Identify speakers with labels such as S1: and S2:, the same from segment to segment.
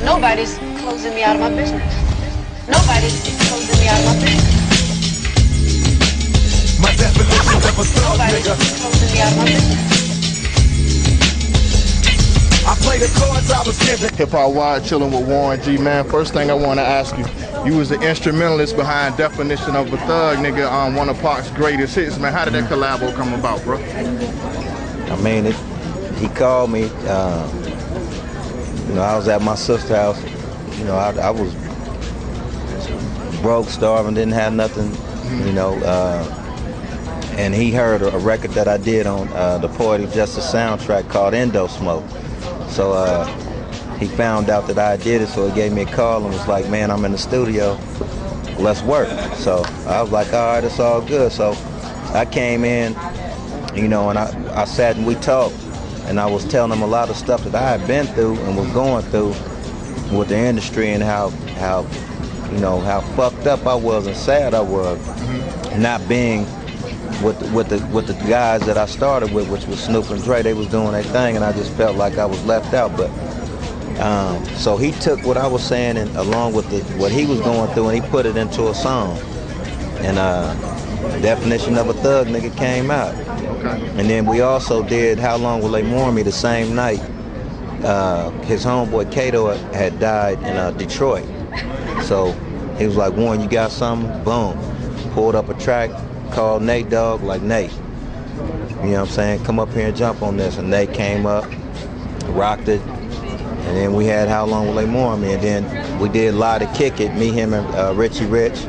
S1: Nobody's closing me out of my business. Nobody's closing me out of my business.
S2: My definition of a thug
S1: Nobody's
S2: nigga.
S1: closing me out of my business.
S2: I play the cards I was given.
S3: Hip Hop Wired, chilling with Warren G, man. First thing I want to ask you, you was the instrumentalist behind Definition of a Thug, nigga, on one of Pac's greatest hits, man. How did that collabo come about, bro?
S4: I mean, he called me. You know, I was at my sister's house. You know, I was broke, starving, didn't have nothing. You know, and he heard a record that I did on the Poetic Justice soundtrack called Endo Smoke. So he found out that I did it, so he gave me a call and was like, man, I'm in the studio, let's work. So I was like, all right, it's all good. So I came in, you know, and I sat and we talked, and I was telling him a lot of stuff that I had been through and was going through with the industry, and how you know, how fucked up I was and sad I was, not being with the guys that I started with, which was Snoop and Dre. They was doing their thing, and I just felt like I was left out. But so he took what I was saying and along with what he was going through, and he put it into a song. And Definition of a Thug nigga came out.
S3: Okay.
S4: And then we also did How Long Will They Mourn Me the same night. His homeboy Kato had died in Detroit. So he was like, Warren, you got something? Boom. Pulled up a track, called Nate Dogg, like, Nate, you know what I'm saying, come up here and jump on this. And Nate came up, rocked it, and then we had How Long Will They Mourn Me, and then we did Lie to Kick It, me, him, and Richie Rich,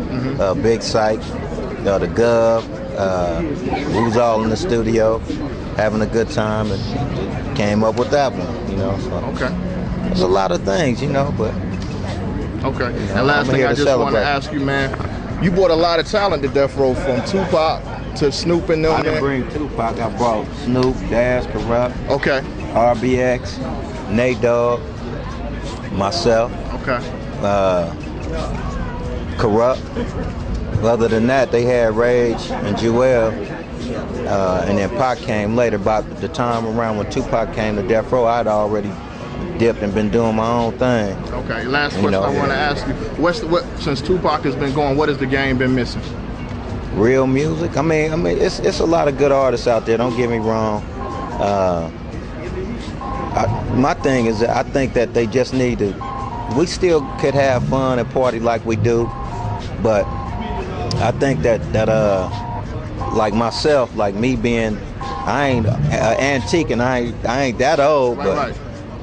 S4: Big Psych, the Gov. We was all in the studio having a good time, and came up with that one, you know. So
S3: Okay.
S4: there's a lot of things, you know, but
S3: Okay.
S4: you know,
S3: And last
S4: I'm
S3: thing
S4: here
S3: I
S4: to
S3: just want to
S4: celebrate.
S3: ask you, man, you brought a lot of talent to Death Row, from Tupac to Snoop and them,
S4: I didn't
S3: man.
S4: bring Tupac, I brought Snoop, Dash, Corrupt,
S3: Okay.
S4: RBX, Nate Dogg, myself,
S3: Okay.
S4: Corrupt. Other than that, they had Rage and Jewel, and then Pac came later. About the time around when Tupac came to Death Row, I'd already dipped and been doing my own thing.
S3: Okay. Last
S4: You
S3: question
S4: know,
S3: I want to ask you: what since Tupac has been going, what has the game been missing?
S4: Real music. I mean, it's a lot of good artists out there. Don't get me wrong. My thing is that I think that they just need to. We still could have fun and party like we do, but I think that like myself, like me being, I ain't antique and I ain't that old,
S3: Right,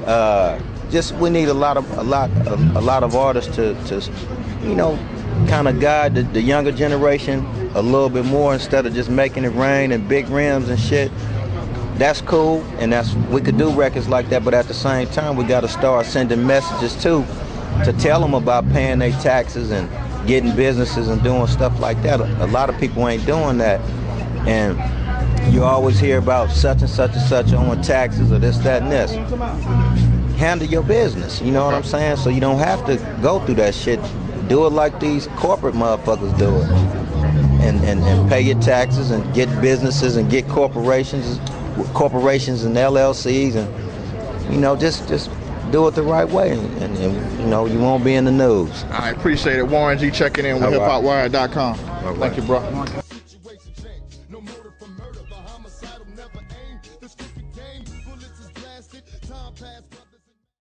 S4: but just we need a lot of artists to you know, kind of guide the younger generation a little bit more, instead of just making it rain and big rims and shit. That's cool, and we could do records like that, but at the same time we got to start sending messages too, to tell them about paying their taxes and getting businesses and doing stuff like that. A lot of people ain't doing that, and you always hear about such and such and such on taxes or this, that, and this. Handle your business, you know what I'm saying? So you don't have to go through that shit. Do it like these corporate motherfuckers do it, and pay your taxes and get businesses and get corporations and LLCs, and you know, just do it the right way, and you know, you won't be in the news.
S3: I appreciate it. Warren G checking in with
S4: All right.
S3: hiphopwire.com.
S4: All right.
S3: Thank you, bro.